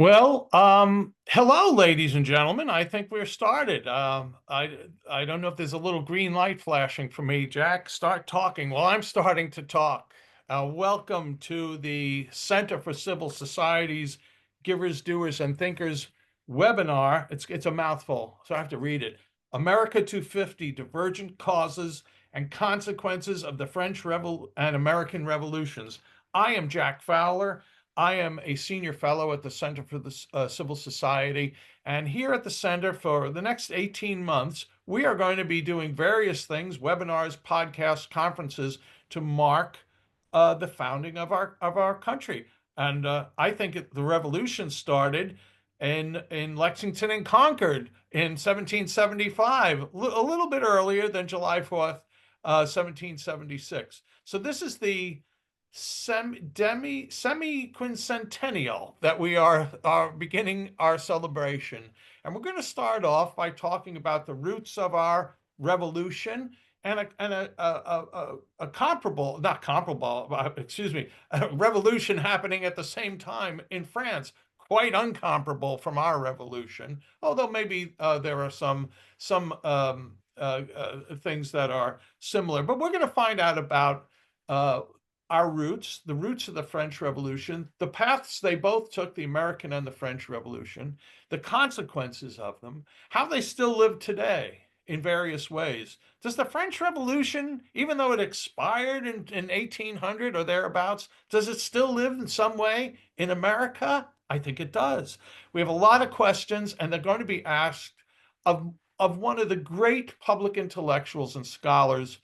Hello, ladies and gentlemen. I think we're started. I don't know if there's a little green light flashing for me. Jack, start talking. Well, I'm starting to talk. Welcome to the Center for Civil Societies Givers, Doers, and Thinkers webinar. It's a mouthful, so I have to read it. America 250: Divergent Causes and Consequences of the French Revol and American Revolutions. I am Jack Fowler. I am a senior fellow at the Center for the Civil Society. And here at the Center for the next 18 months, we are going to be doing various things, webinars, podcasts, conferences to mark the founding of our country. And I think the revolution started in Lexington and Concord in 1775, a little bit earlier than July 4th, 1776. So this is the semi-quincentennial that we are beginning our celebration. And we're going to start off by talking about the roots of our revolution and a comparable, not comparable, excuse me, a revolution happening at the same time in France, quite uncomparable from our revolution, although maybe there are some things that are similar. But we're going to find out about uh, our roots, the roots of the French Revolution, the paths they both took, the American and the French Revolution, the consequences of them, how they still live today in various ways. Does the French Revolution, even though it expired in 1800 or thereabouts, does it still live in some way in America? I think it does. We have a lot of questions, and they're going to be asked of one of the great public intellectuals and scholars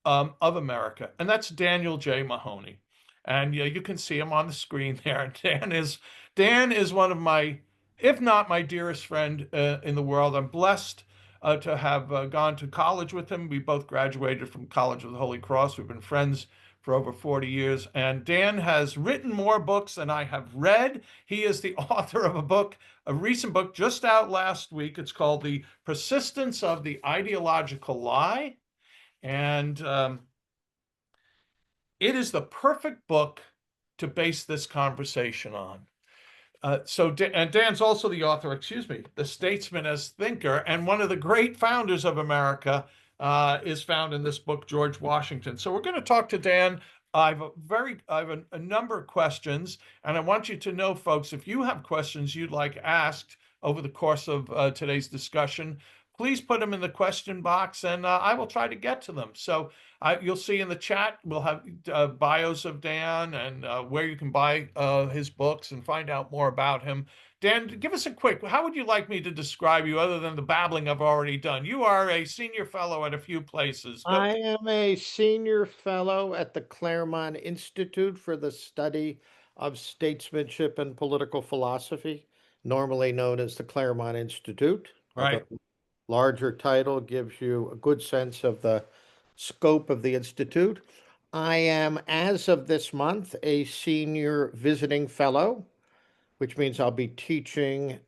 of America, and that's Daniel J. Mahoney. And you can see him on the screen there. Dan is one of my, if not my dearest friend in the world. I'm blessed to have gone to college with him. We both graduated from College of the Holy Cross. We've been friends for over 40 years. And Dan has written more books than I have read. He is the author of a recent book just out last week. It's called The Persistence of the Ideological Lie. And it is the perfect book to base this conversation on. And Dan's also the author, excuse me, The Statesman as Thinker, and one of the great founders of America is found in this book, George Washington. So we're going to talk to Dan. I have a number of questions, and I want you to know, folks, if you have questions you'd like asked over the course of today's discussion, please put them in the question box, and I will try to get to them. So you'll see in the chat, we'll have bios of Dan and where you can buy his books and find out more about him. Dan, give us a quick, how would you like me to describe you other than the babbling I've already done? You are a senior fellow at a few places. Go. I am a senior fellow at the Claremont Institute for the Study of Statesmanship and Political Philosophy, normally known as the Claremont Institute. Right. Although larger title gives you a good sense of the scope of the institute. I am, as of this month, a senior visiting fellow, which means I'll be teaching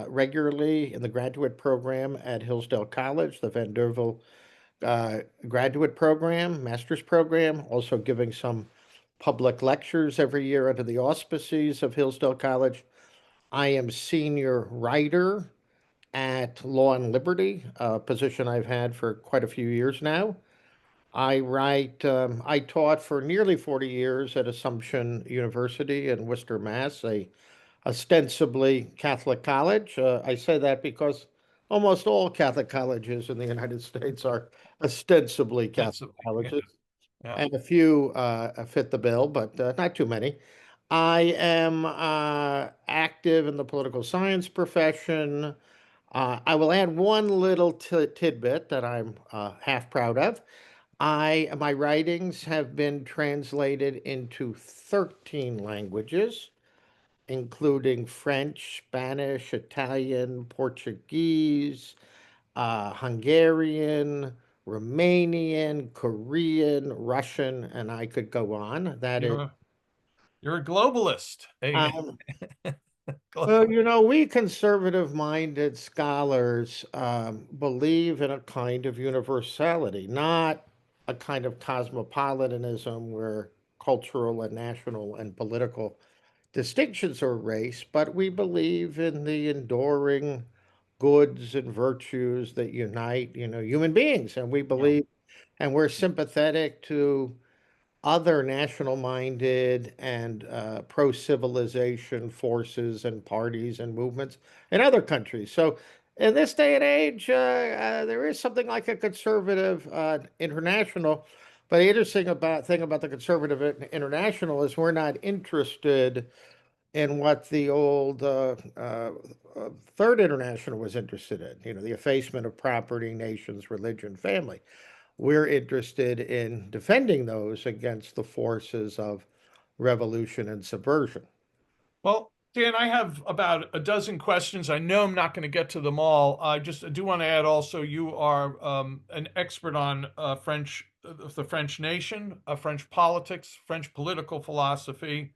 regularly in the graduate program at Hillsdale College, the Vanderbilt graduate program, master's program, also giving some public lectures every year under the auspices of Hillsdale College. I am senior writer at Law and Liberty, a position I've had for quite a few years now. I taught for nearly 40 years at Assumption University in Worcester, Mass., a ostensibly Catholic college. I say that because almost all Catholic colleges in the United States are ostensibly That's Catholic colleges, yeah. and a few fit the bill, but not too many. I am active in the political science profession. I will add one little tidbit that I'm half proud of. My writings have been translated into 13 languages, including French, Spanish, Italian, Portuguese, Hungarian, Romanian, Korean, Russian, and I could go on. That is, You're a, you're a globalist. um, well, Glo- we conservative-minded scholars believe in a kind of universality, not a kind of cosmopolitanism where cultural and national and political distinctions or race, but we believe in the enduring goods and virtues that unite, human beings. And we Yeah. believe, and we're sympathetic to other national-minded and pro-civilization forces and parties and movements in other countries. So, in this day and age, there is something like a conservative international. But the interesting thing about the conservative international is we're not interested in what the old Third International was interested in. The effacement of property, nations, religion, family. We're interested in defending those against the forces of revolution and subversion. Well, Dan, I have about a dozen questions. I know I'm not going to get to them all. I do want to add also, you are an expert on the French nation, French politics, French political philosophy,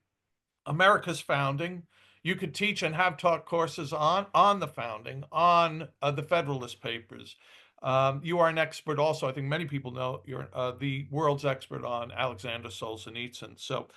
America's founding. You could teach and have taught courses on the founding, on the Federalist Papers. You are an expert also. I think many people know you're the world's expert on Alexander Solzhenitsyn. So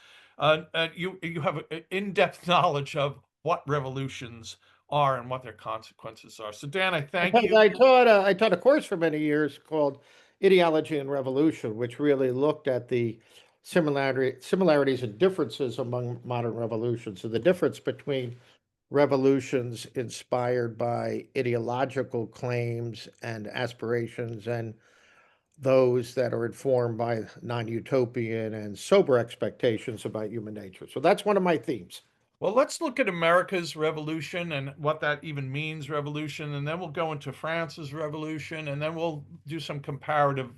you have an in-depth knowledge of what revolutions are and what their consequences are. So Dan, I In thank fact, you. I taught a course for many years called Ideology and Revolution, which really looked at the similarities and differences among modern revolutions. So the difference between revolutions inspired by ideological claims and aspirations and those that are informed by non-utopian and sober expectations about human nature. So that's one of my themes. Well, let's look at America's revolution and what that even means, revolution, and then we'll go into France's revolution, and then we'll do some comparative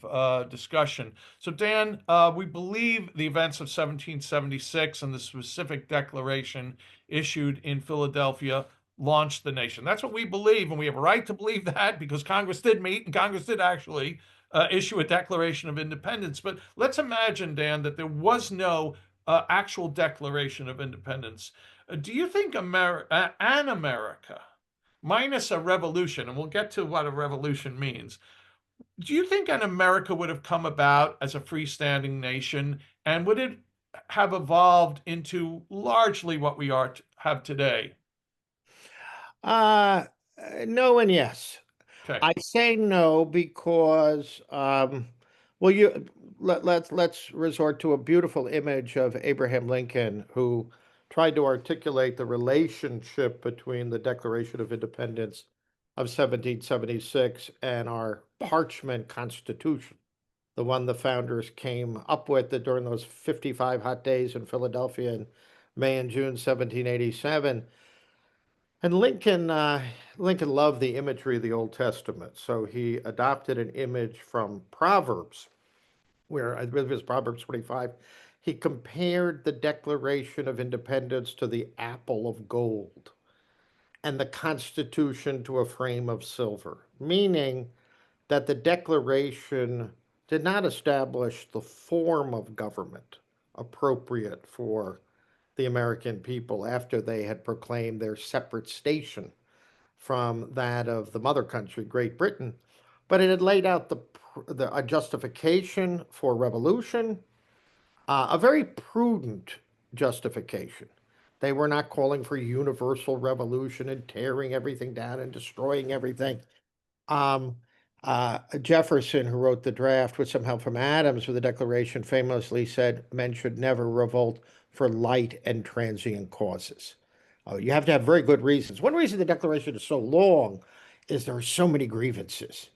discussion. So, Dan, we believe the events of 1776 and the specific declaration issued in Philadelphia launched the nation. That's what we believe, and we have a right to believe that because Congress did meet and Congress did actually issue a Declaration of Independence. But let's imagine, Dan, that there was no actual Declaration of Independence. Do you think an America, minus a revolution, and we'll get to what a revolution means, do you think an America would have come about as a freestanding nation, and would it have evolved into largely what we have today? Uh, no and yes. Okay. I say no because, well, let's resort to a beautiful image of Abraham Lincoln, who tried to articulate the relationship between the Declaration of Independence of 1776 and our parchment Constitution, the one the founders came up with during those 55 hot days in Philadelphia in May and June 1787. And Lincoln loved the imagery of the Old Testament, so he adopted an image from Proverbs, where I believe it's Proverbs 25. He compared the Declaration of Independence to the apple of gold and the Constitution to a frame of silver, meaning that the Declaration did not establish the form of government appropriate for the American people after they had proclaimed their separate station from that of the mother country, Great Britain, but it had laid out a justification for revolution, a very prudent justification. They were not calling for universal revolution and tearing everything down and destroying everything. Um, Jefferson, who wrote the draft with some help from Adams for the Declaration, famously said men should never revolt for light and transient causes. You have to have very good reasons. One reason the Declaration is so long is there are so many grievances.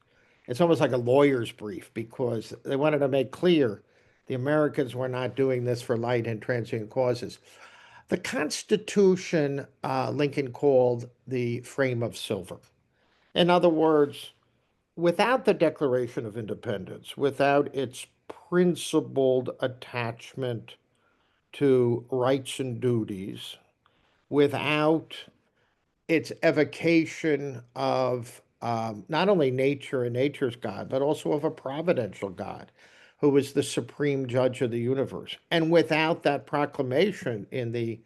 It's almost like a lawyer's brief because they wanted to make clear the Americans were not doing this for light and transient causes. The Constitution, Lincoln called the frame of silver. In other words, without the Declaration of Independence, without its principled attachment to rights and duties, without its evocation of not only nature and nature's God, but also of a providential God who is the supreme judge of the universe. And without that proclamation in the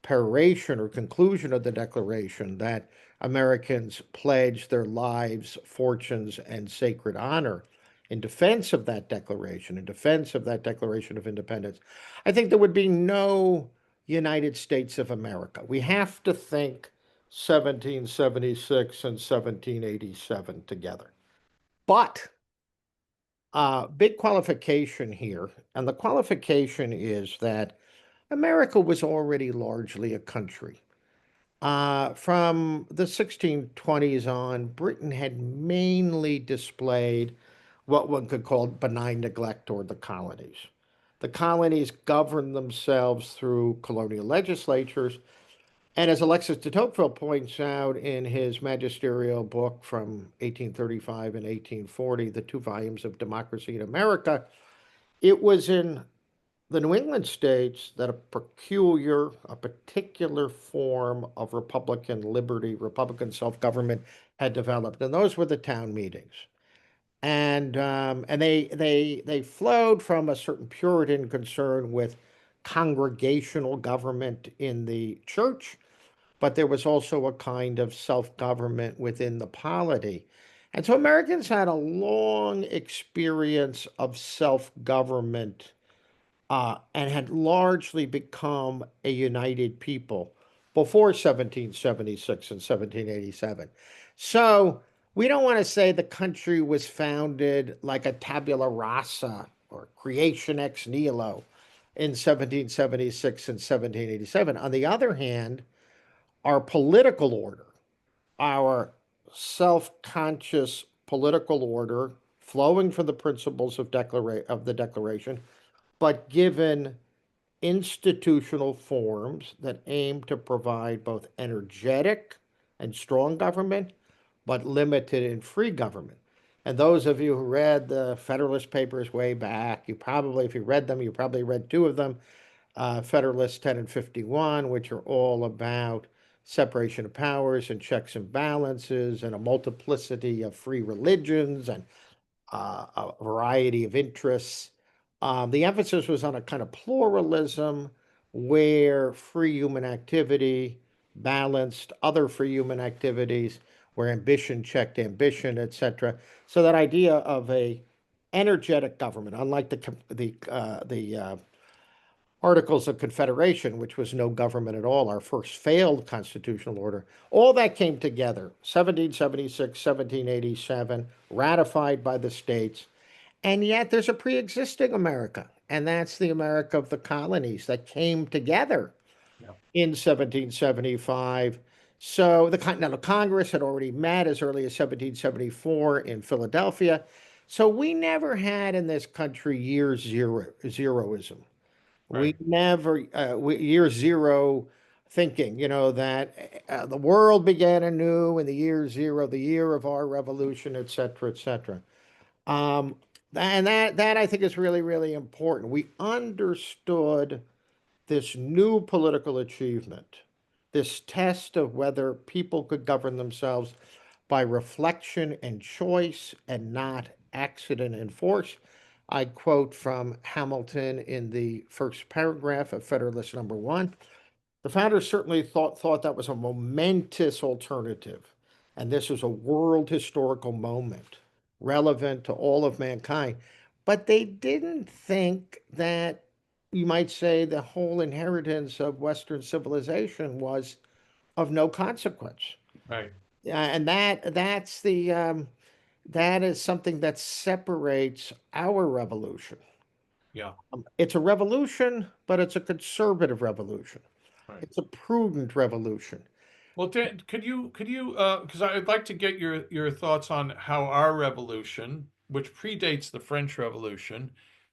peroration or conclusion of the Declaration that Americans pledge their lives, fortunes, and sacred honor in defense of that declaration, in defense of that Declaration of Independence, I think there would be no United States of America. We have to think 1776 and 1787 together. But big qualification here, and the qualification is that America was already largely a country. From the 1620s on, Britain had mainly displayed what one could call benign neglect toward the colonies. The colonies governed themselves through colonial legislatures, and as Alexis de Tocqueville points out in his magisterial book from 1835 and 1840, the two volumes of Democracy in America, it was in the New England states that a particular form of Republican liberty, Republican self-government had developed, and those were the town meetings. And they flowed from a certain Puritan concern with congregational government in the church, but there was also a kind of self-government within the polity. And so Americans had a long experience of self-government and had largely become a united people before 1776 and 1787. So we don't want to say the country was founded like a tabula rasa or creation ex nihilo in 1776 and 1787. On the other hand, our political order, our self-conscious political order flowing from the principles of the Declaration, but given institutional forms that aim to provide both energetic and strong government, but limited and free government. And those of you who read the Federalist Papers way back, you probably, if you read them, you probably read two of them, Federalist 10 and 51, which are all about separation of powers and checks and balances and a multiplicity of free religions and a variety of interests. The emphasis was on a kind of pluralism where free human activity balanced other free human activities, where ambition checked ambition, etc. So that idea of a energetic government, unlike the Articles of Confederation, which was no government at all, our first failed constitutional order, all that came together, 1776, 1787, ratified by the states. And yet there's a pre-existing America, and that's the America of the colonies that came together Yeah. in 1775. So the Continental Congress had already met as early as 1774 in Philadelphia. So we never had in this country year zero, zeroism. We Right. never, year zero thinking, that the world began anew in the year zero, the year of our revolution, et cetera, et cetera. Um, and that I think is really, really important. We understood this new political achievement, this test of whether people could govern themselves by reflection and choice and not accident and force. I quote from Hamilton in the first paragraph of Federalist Number One. The founders certainly thought that was a momentous alternative, and this was a world historical moment relevant to all of mankind. But they didn't think that, you might say, the whole inheritance of Western civilization was of no consequence. Right. And that is something that separates our revolution. Yeah. It's a revolution, but it's a conservative revolution. Right. It's a prudent revolution. Well, Dan, could you because I'd like to get your thoughts on how our revolution, which predates the French Revolution,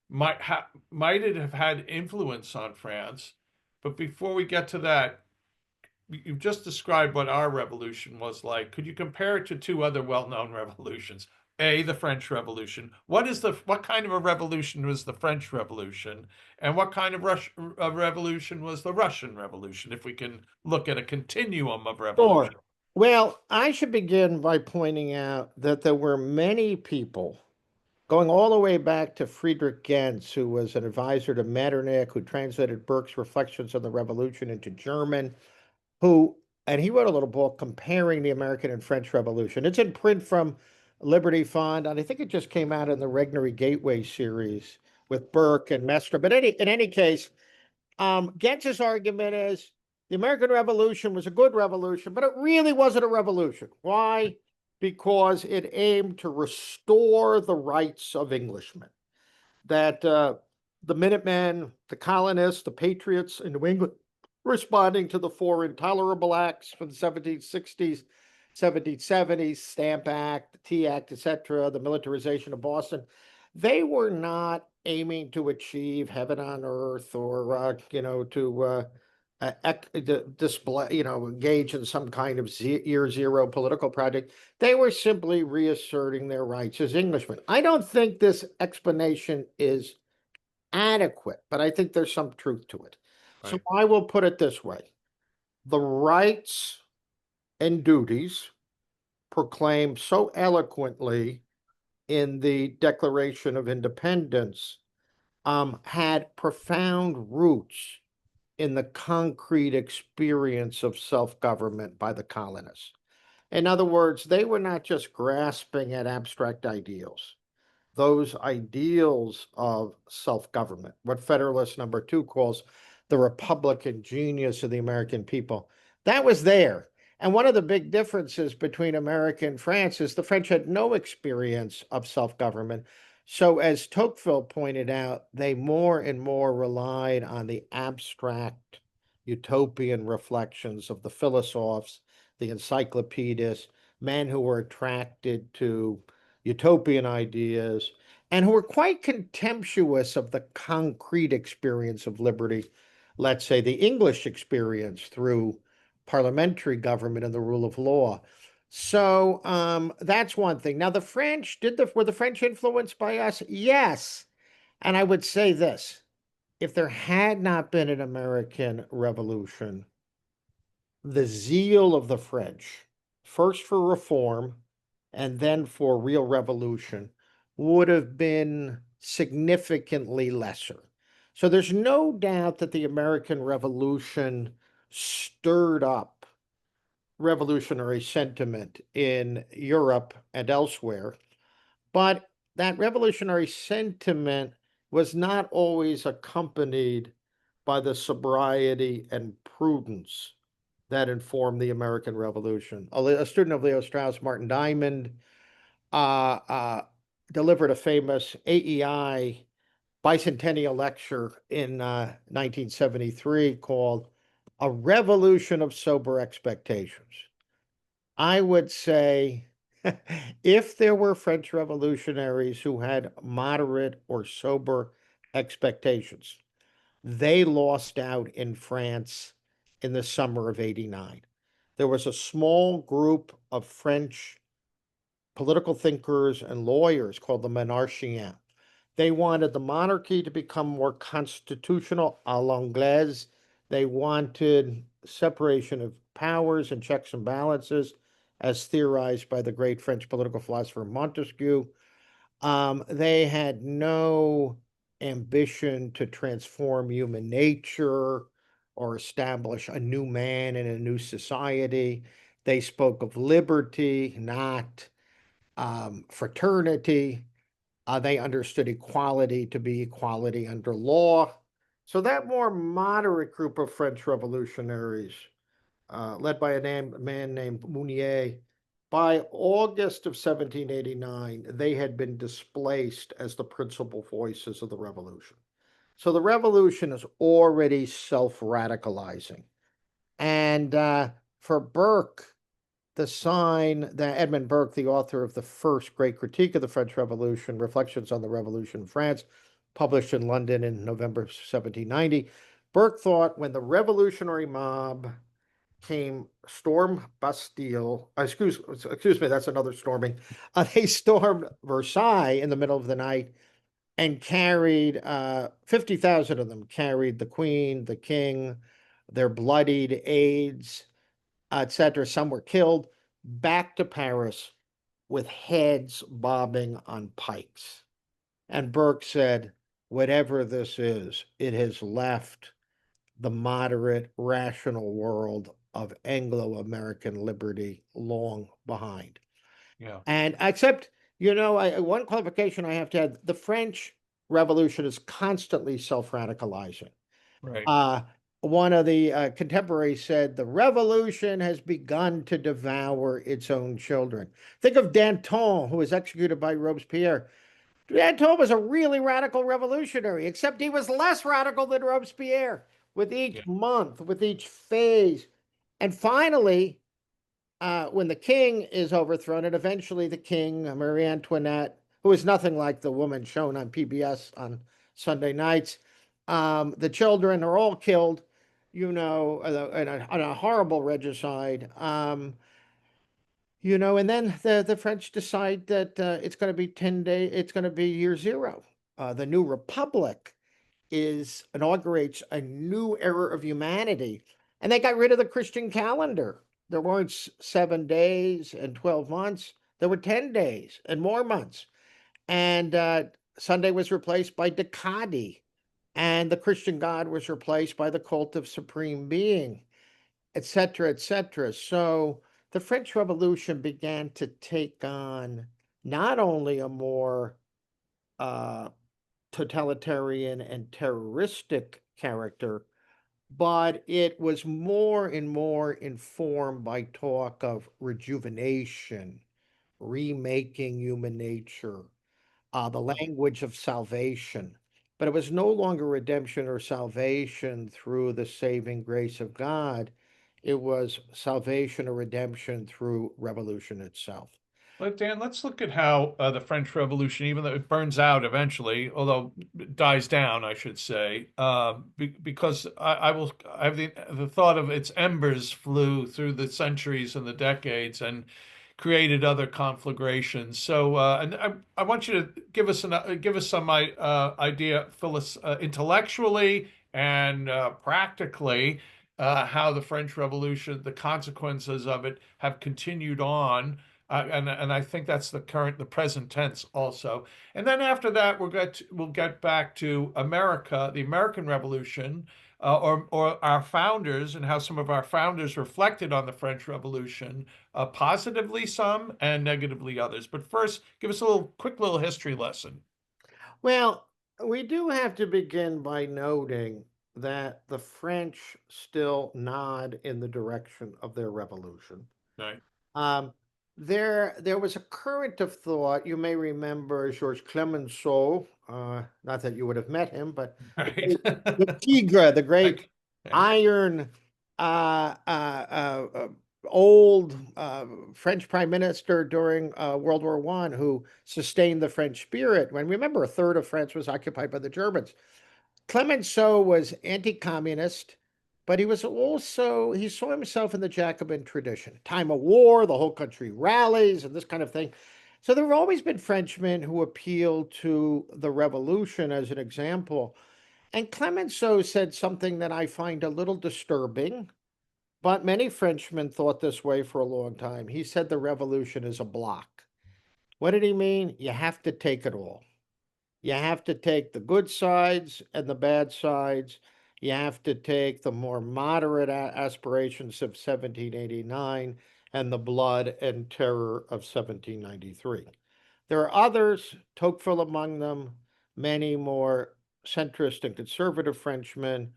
might it have had influence on France? But before we get to that, you've just described what our revolution was like. Could you compare it to two other well-known revolutions? A, the French Revolution. What kind of a revolution was the French Revolution, and what kind of revolution was the Russian Revolution? If we can look at a continuum of Sure. revolution. Well, I should begin by pointing out that there were many people going all the way back to Friedrich Gentz, who was an advisor to Metternich, who translated Burke's Reflections on the Revolution into German, who, and he wrote a little book comparing the American and French Revolution. It's in print from Liberty Fund, and I think it just came out in the Regnery Gateway series with Burke and Mestre. But in any case, Getz's argument is the American Revolution was a good revolution, but it really wasn't a revolution. Why? Because it aimed to restore the rights of Englishmen. That the Minutemen, the colonists, the patriots in New England, responding to the four intolerable acts from the 1760s, 1770s, Stamp Act, the Tea Act, etc., the militarization of Boston, they were not aiming to achieve heaven on earth or, to display, engage in some kind of year zero political project. They were simply reasserting their rights as Englishmen. I don't think this explanation is adequate, but I think there's some truth to it. So Right. I will put it this way: the rights and duties proclaimed so eloquently in the Declaration of Independence had profound roots in the concrete experience of self government by the colonists. In other words, they were not just grasping at abstract ideals. Those ideals of self government, what Federalist number two calls the Republican genius of the American people, that was there. And one of the big differences between America and France is the French had no experience of self government. So, as Tocqueville pointed out, they more and more relied on the abstract utopian reflections of the philosophes, the encyclopedists, men who were attracted to utopian ideas, and who were quite contemptuous of the concrete experience of liberty, let's say the English experience through parliamentary government and the rule of law. So that's one thing. Now, the French were the French influenced by us? Yes. And I would say this: if there had not been an American Revolution, the zeal of the French, first for reform and then for real revolution, would have been significantly lesser. So there's no doubt that the American Revolution stirred up revolutionary sentiment in Europe and elsewhere, but that revolutionary sentiment was not always accompanied by the sobriety and prudence that informed the American Revolution. A student of Leo Strauss, Martin Diamond, uh, uh, delivered a famous AEI bicentennial lecture in 1973 called A Revolution of Sober Expectations. I would say if there were French revolutionaries who had moderate or sober expectations, they lost out in France in the summer of '89. There was a small group of French political thinkers and lawyers called the Monarchiens. They wanted the monarchy to become more constitutional à l'anglaise. They wanted separation of powers and checks and balances, as theorized by the great French political philosopher Montesquieu. They had no ambition to transform human nature or establish a new man in a new society. They spoke of liberty, not fraternity. They understood equality to be equality under law. So that more moderate group of French revolutionaries, led by a man named Mounier, by August of 1789, they had been displaced as the principal voices of the revolution. So the revolution is already self radicalizing. And for Burke, the sign that Edmund Burke, the author of the first great critique of the French Revolution, Reflections on the Revolution in France, published in London in November 1790, Burke thought when the revolutionary mob came storm Bastille. Excuse me, that's another storming. They stormed Versailles in the middle of the night and carried 50,000 of them carried the Queen, the King, their bloodied aides, etc. Some were killed back to Paris with heads bobbing on pikes. And Burke said, whatever this is, it has left the moderate, rational world of Anglo American liberty long behind. Yeah. And except, one qualification I have to add: the French Revolution is constantly self radicalizing. Right. Uh, One of the contemporaries said, the revolution has begun to devour its own children. Think of Danton, who was executed by Robespierre. Danton was a really radical revolutionary, except he was less radical than Robespierre with Yeah. each month, with each phase. And finally, when the king is overthrown, and eventually the king, Marie Antoinette, who is nothing like the woman shown on PBS on Sunday nights, the children are all killed, in a horrible regicide. And then the French decide that it's going to be 10 days, it's going to be year zero. The new republic inaugurates a new era of humanity. And they got rid of the Christian calendar. There weren't 7 days and 12 months. There were 10 days and more months. And Sunday was replaced by Decadi. And the Christian God was replaced by the cult of supreme being, etc., etc. So the French Revolution began to take on not only a more uh, totalitarian and terroristic character, but it was more and more informed by talk of rejuvenation, remaking human nature, the language of salvation. But it was no longer redemption or salvation through the saving grace of God. It was salvation or redemption through revolution itself. But Dan, let's look at how the French Revolution, even though it burns out eventually, although it dies down, I should say, because I have the thought of its embers flew through the centuries and the decades and created other conflagrations. So, and I want you to give us some idea, Phyllis, intellectually and practically, how the French Revolution, the consequences of it, have continued on. And I think that's the present tense also. And then after that, we'll get back to America, the American Revolution, or our founders and how some of our founders reflected on the French Revolution, positively some and negatively others. But first, give us a quick little history lesson. Well, we do have to begin by noting that the French still nod in the direction of their revolution. Right. Um, there was a current of thought. You may remember Georges Clemenceau. Not that you would have met him, but Right. the Tigre, the great Like, yeah. iron, uh, uh, uh, uh, old French prime minister during World War I, who sustained the French spirit. When remember, a third of France was occupied by the Germans. Clemenceau was anti-communist, but he saw himself in the Jacobin tradition. Time of war, the whole country rallies and this kind of thing. So there have always been Frenchmen who appealed to the revolution as an example. And Clemenceau said something that I find a little disturbing, but many Frenchmen thought this way for a long time. He said the revolution is a block. What did he mean? You have to take it all. You have to take the good sides and the bad sides. You have to take the more moderate aspirations of 1789 and the blood and terror of 1793. There are others, Tocqueville among them, many more centrist and conservative Frenchmen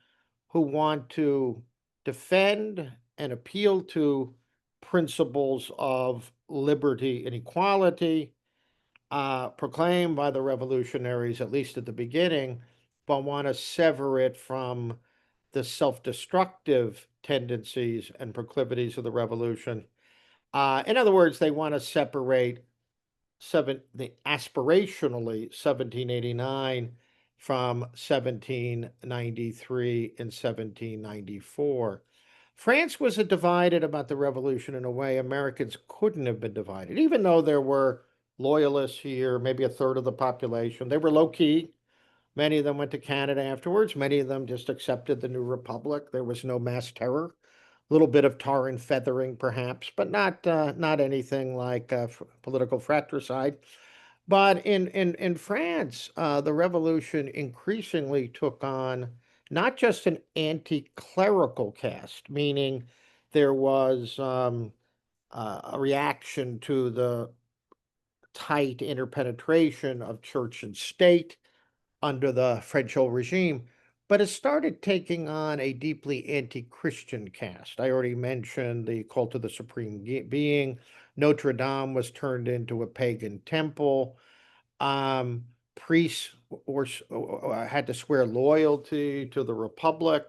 who want to defend and appeal to principles of liberty and equality proclaimed by the revolutionaries, at least at the beginning, but want to sever it from the self destructive tendencies and proclivities of the revolution. In other words, they want to separate the aspirationally 1789 from 1793 and 1794. France was divided about the revolution in a way Americans couldn't have been divided, even though there were loyalists here, maybe a third of the population. They were low key. Many of them went to Canada afterwards. Many of them just accepted the new republic. There was no mass terror. A little bit of tar and feathering, perhaps, but not anything like political fratricide. But in France, the revolution increasingly took on not just an anti-clerical cast, meaning there was a reaction to the tight interpenetration of church and state under the French regime, but it started taking on a deeply anti-Christian cast. I already mentioned the cult of the supreme being. Notre Dame was turned into a pagan temple. Um, Priests had to swear loyalty to the Republic,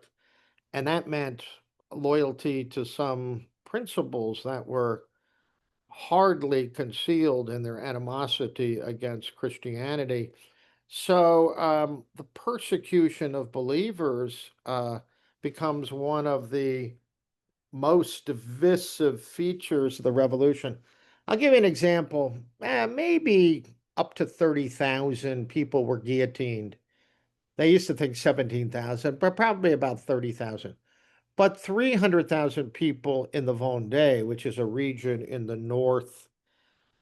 and that meant loyalty to some principles that were hardly concealed in their animosity against Christianity. So the persecution of believers becomes one of the most divisive features of the revolution. I'll give you an example. Maybe up to 30,000 people were guillotined. They used to think 17,000, but probably about 30,000. But 300,000 people in the Vendée, which is a region in the north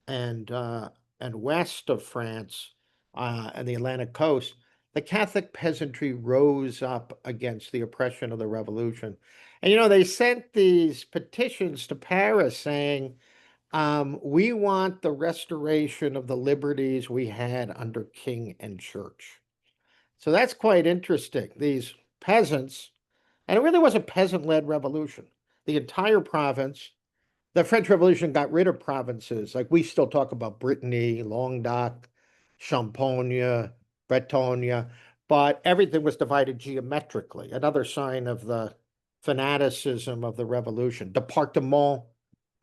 and uh, and west of France and the Atlantic coast, the Catholic peasantry rose up against the oppression of the revolution. And they sent these petitions to Paris saying, "We want the restoration of the liberties we had under king and church." So that's quite interesting. These peasants, and it really was a peasant-led revolution. The entire province, the French Revolution got rid of provinces. Like we still talk about Brittany, Languedoc, Champagne, Bretagne, but everything was divided geometrically. Another sign of the fanaticism of the revolution. Département,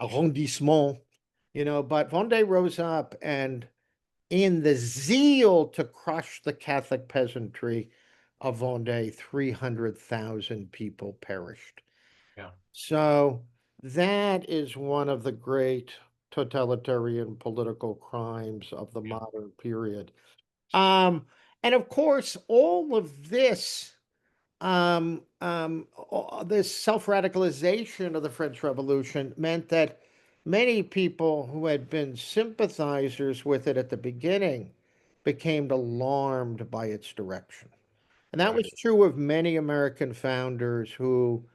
arrondissement, but Vendée rose up and in the zeal to crush the Catholic peasantry of Vendée, 300,000 people perished. Yeah. So that is one of the great totalitarian political crimes of the Yeah. modern period. Um, and of course, all of this self-radicalization of the French Revolution meant that many people who had been sympathizers with it at the beginning became alarmed by its direction. And that Right. was true of many American founders who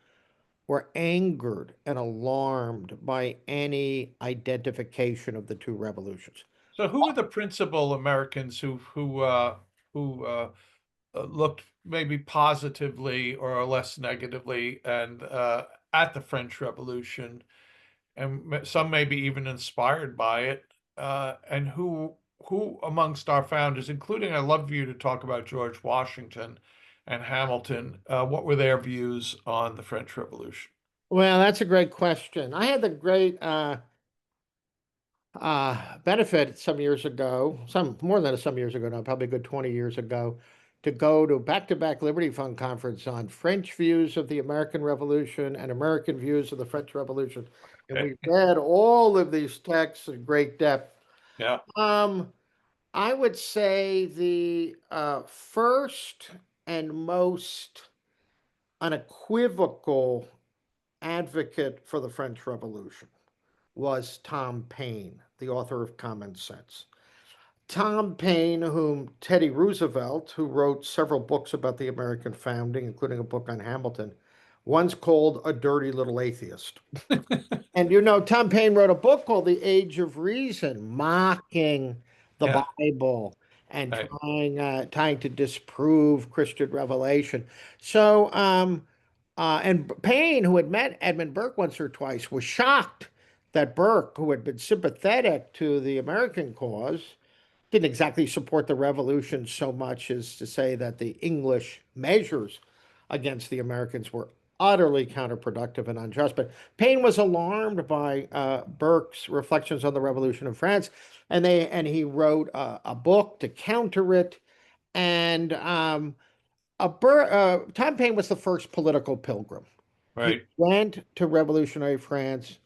were angered and alarmed by any identification of the two revolutions. So who were the principal Americans who looked maybe positively or less negatively and at the French Revolution, and some maybe even inspired by it, and who amongst our founders, including I'd love for you to talk about George Washington and Hamilton, what were their views on the French Revolution? Well, that's a great question. I had the great benefit some years ago, some more than some years ago now, probably a good 20 years ago, to go to back-to-back Liberty Fund conference on French views of the American Revolution and American views of the French Revolution. And we read all of these texts in great depth. Yeah, Um, I would say the first and most unequivocal advocate for the French Revolution was Tom Paine, the author of Common Sense. Tom Paine, whom Teddy Roosevelt, who wrote several books about the American founding, including a book on Hamilton, once called a dirty little atheist. And Tom Paine wrote a book called The Age of Reason, mocking the yeah, Bible and right. trying to disprove Christian revelation. So, and Paine, who had met Edmund Burke once or twice, was shocked that Burke, who had been sympathetic to the American cause, didn't exactly support the revolution so much as to say that the English measures against the Americans were utterly counterproductive and unjust. But Paine was alarmed by Burke's reflections on the Revolution in France, and he wrote a book to counter it. And Tom Paine was the first political pilgrim. He Right. went to revolutionary France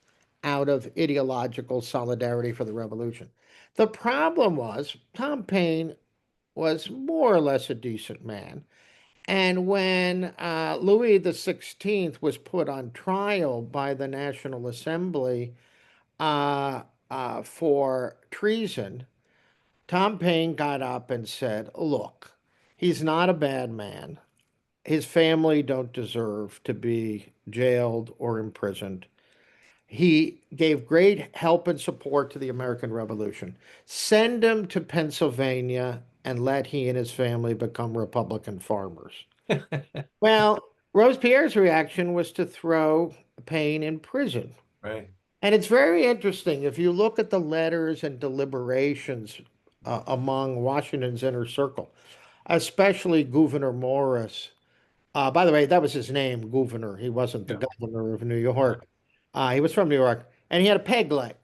out of ideological solidarity for the revolution. The problem was Tom Paine was more or less a decent man. And when Louis XVI was put on trial by the National Assembly uh, for treason, Tom Paine got up and said, "Look, he's not a bad man. His family don't deserve to be jailed or imprisoned. He gave great help and support to the American Revolution. Send him to Pennsylvania and let he and his family become Republican farmers." Well, Robespierre's reaction was to throw Paine in prison. Right. And it's very interesting. If you look at the letters and deliberations among Washington's inner circle, especially Gouverneur Morris. By the way, that was his name, Gouverneur. He wasn't the Yeah. governor of New York. He was from New York, and he had a peg leg,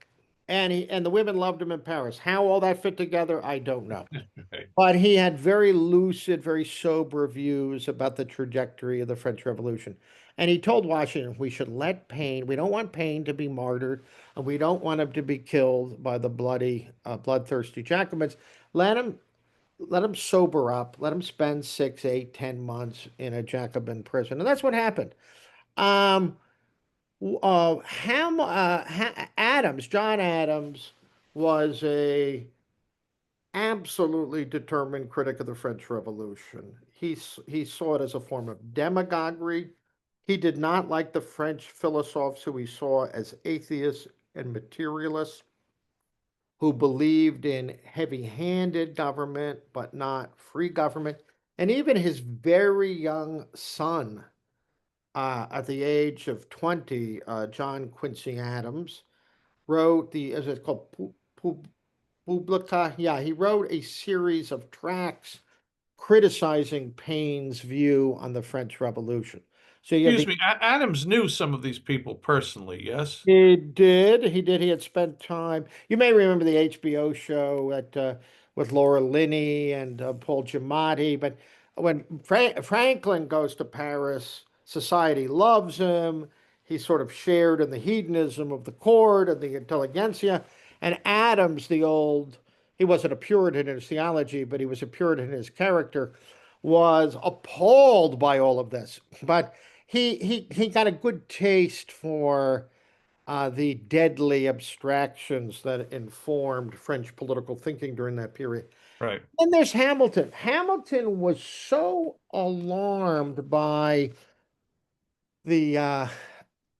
and the women loved him in Paris. How all that fit together, I don't know. Right. But he had very lucid, very sober views about the trajectory of the French Revolution. And he told Washington, we should let Paine, we don't want Paine to be martyred, and we don't want him to be killed by the bloodthirsty Jacobins. Let him let him sober up, let him spend 6, 8, 10 months in a Jacobin prison. And that's what happened. Um, Adams, John Adams, was a absolutely determined critic of the French Revolution. He saw it as a form of demagoguery. He did not like the French philosophes who he saw as atheists and materialists, who believed in heavy-handed government but not free government. And even his very young son, at the age of 20, John Quincy Adams, wrote as it's called, Publica. Yeah, he wrote a series of tracts criticizing Paine's view on the French Revolution. So you have Excuse the me. Adams knew some of these people personally, yes? He did. He did. He had spent time. You may remember the HBO show with Laura Linney and Paul Giamatti. But when Franklin goes to Paris, society loves him. He's sort of shared in the hedonism of the court and the intelligentsia. And Adams, he wasn't a Puritan in his theology, but he was a Puritan in his character, was appalled by all of this. But he got a good taste for the deadly abstractions that informed French political thinking during that period. Right. And there's Hamilton. Hamilton was so alarmed by the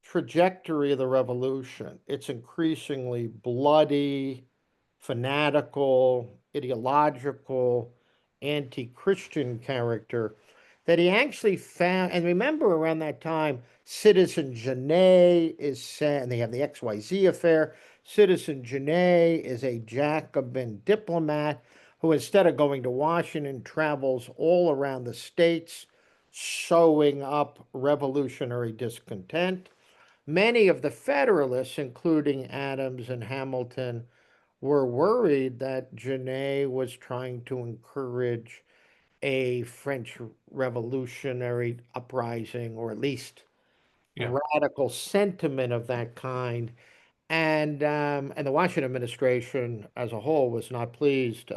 trajectory of the revolution. It's increasingly bloody, fanatical, ideological, anti-Christian character that he actually found. And remember, around that time, Citizen Genet is set, and they have the XYZ affair. Citizen Genet is a Jacobin diplomat who, instead of going to Washington, travels all around the states, showing up revolutionary discontent. Many of the Federalists, including Adams and Hamilton, were worried that Genet was trying to encourage a French revolutionary uprising, or at least Yeah. radical sentiment of that kind. And the Washington administration as a whole was not pleased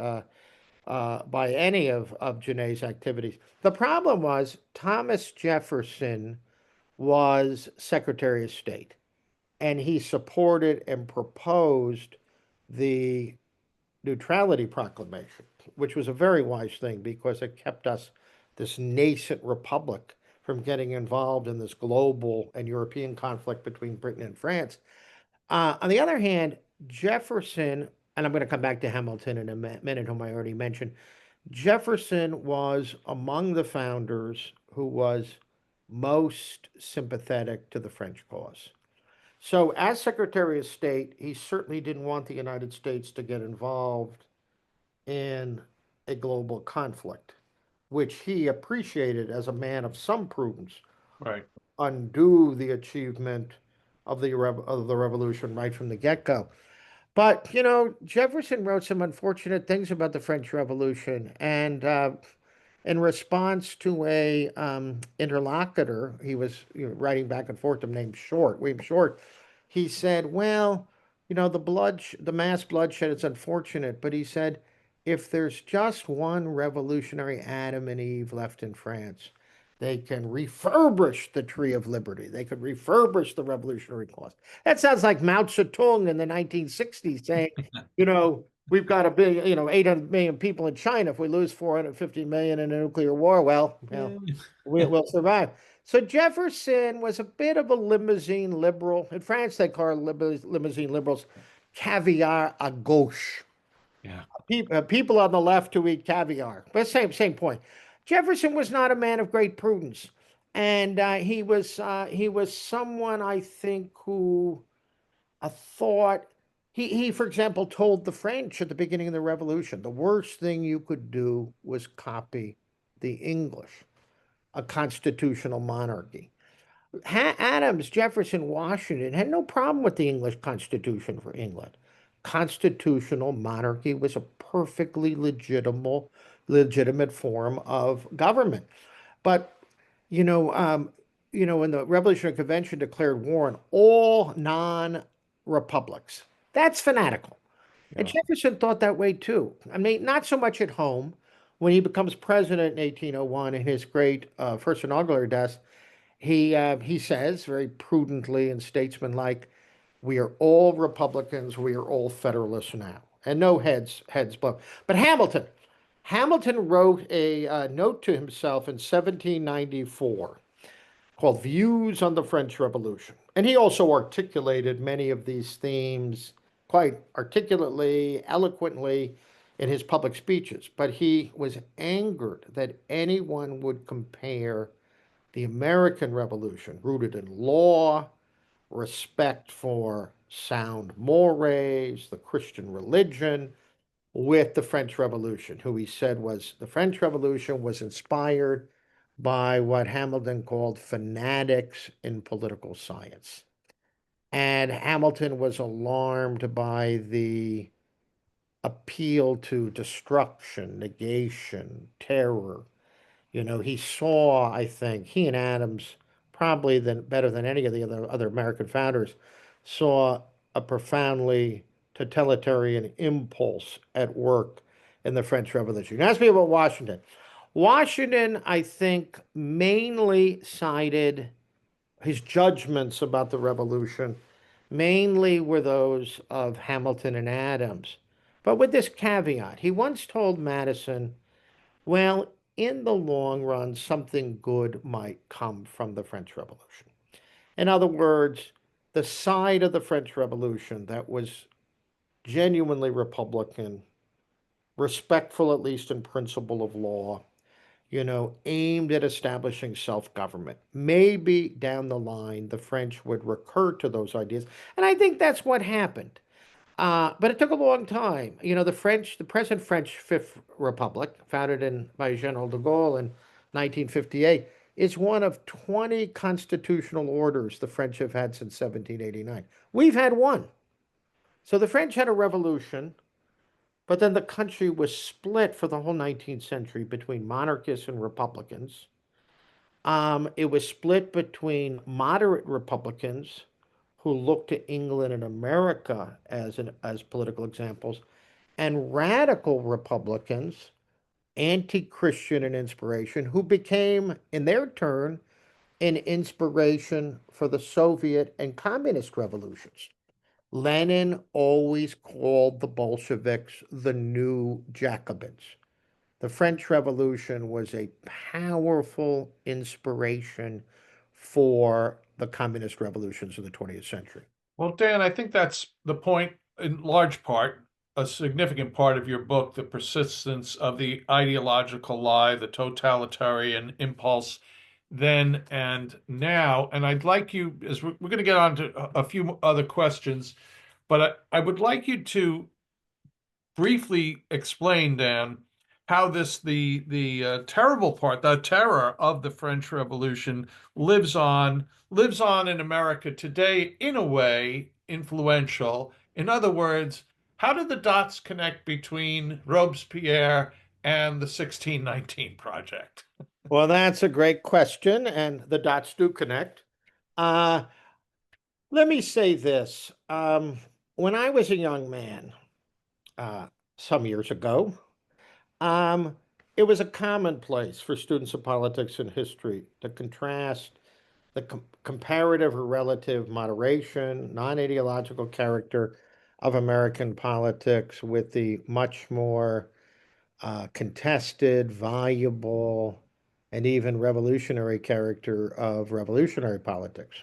by any of Genet's activities. The problem was Thomas Jefferson was Secretary of State, and he supported and proposed the Neutrality Proclamation, which was a very wise thing because it kept us, this nascent republic, from getting involved in this global and European conflict between Britain and France. On the other hand, Jefferson, and I'm going to come back to Hamilton in a minute, whom I already mentioned, Jefferson was among the founders who was most sympathetic to the French cause. So, as Secretary of State, he certainly didn't want the United States to get involved in a global conflict, which he appreciated as a man of some prudence, Right. undo the achievement of the revolution right from the get-go. But, Jefferson wrote some unfortunate things about the French Revolution. And in response to a interlocutor, he was writing back and forth to him, named William Short, he said, well, the mass bloodshed is unfortunate, but he said, if there's just one revolutionary Adam and Eve left in France, they can refurbish the Tree of Liberty. They could refurbish the revolutionary cause. That sounds like Mao Zedong in the 1960s saying, we've got a big, 800 million people in China. If we lose 450 million in a nuclear war, well, Mm. we'll survive. So Jefferson was a bit of a limousine liberal. In France, they call limousine liberals caviar à gauche. Yeah. People on the left who eat caviar. But same point. Jefferson was not a man of great prudence, and he was someone I think who thought he, for example, told the French at the beginning of the Revolution the worst thing you could do was copy the English, a constitutional monarchy. Adams, Jefferson, Washington had no problem with the English Constitution for England. Constitutional monarchy was a perfectly legitimate form of government. But you know, um, when the Revolutionary Convention declared war on all non-republics, that's fanatical. And Yeah. Jefferson thought that way too. I mean, not so much at home. When he becomes president in 1801 in his great first inaugural address, he says very prudently and statesmanlike, "We are all Republicans. We are all Federalists now," and no heads blown. But Hamilton wrote a note to himself in 1794 called "Views on the French Revolution," and he also articulated many of these themes quite articulately, eloquently in his public speeches. But he was angered that anyone would compare the American Revolution, rooted in law, respect for sound mores, the Christian religion, with the French Revolution, who he said was the French Revolution was inspired by what Hamilton called fanatics in political science. And Hamilton was alarmed by the appeal to destruction, negation, terror. He saw, I think, he and Adams, probably better than any of the other American founders, saw a profoundly totalitarian impulse at work in the French Revolution. You asked me about Washington. Washington, I think, mainly sided his judgments about the revolution, mainly were those of Hamilton and Adams. But with this caveat, he once told Madison, well, in the long run, something good might come from the French Revolution. In other words, the side of the French Revolution that was genuinely Republican, respectful at least in principle of law, aimed at establishing self-government. Maybe down the line, the French would recur to those ideas. And I think that's what happened. But it took a long time. The present French Fifth Republic, founded by General de Gaulle in 1958, is one of 20 constitutional orders the French have had since 1789. We've had one. So the French had a revolution, but then the country was split for the whole 19th century between monarchists and republicans. It was split between moderate Republicans who looked to England and America as political examples, and radical Republicans, anti-Christian in inspiration, who became, in their turn, an inspiration for the Soviet and communist revolutions. Lenin always called the Bolsheviks the new Jacobins. The French Revolution was a powerful inspiration for the communist revolutions of the 20th century. Well, Dan, I think that's the point in large part, a significant part of your book, the persistence of the ideological lie, the totalitarian impulse then and now. And I'd like you, as we're going to get on to a few other questions, but I would like you to briefly explain, Dan, how the terrible part, the terror of the French Revolution lives on in America today in a way influential. In other words, how did the dots connect between Robespierre and the 1619 Project? Well, that's a great question, and the dots do connect. Uh, Let me say this. When I was a young man, uh, some years ago, um, it was a commonplace for students of politics and history to contrast the comparative or relative moderation, non-ideological character of American politics with the much more contested, voluble, and even revolutionary character of revolutionary politics.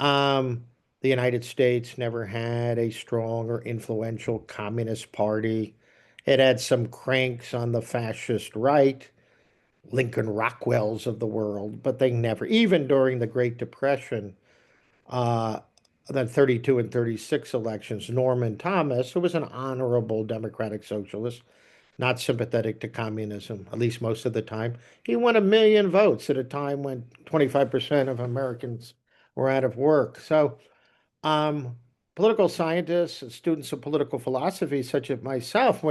Um, the United States never had a strong or influential communist party. It had some cranks on the fascist right. Lincoln Rockwells of the world, but they never, even during the Great Depression, uh, the 32 and 36 elections, Norman Thomas, who was an honorable Democratic socialist, not sympathetic to communism, at least most of the time, he won 1 million votes at a time when 25% of Americans were out of work. So, um, political scientists and students of political philosophy, such as myself,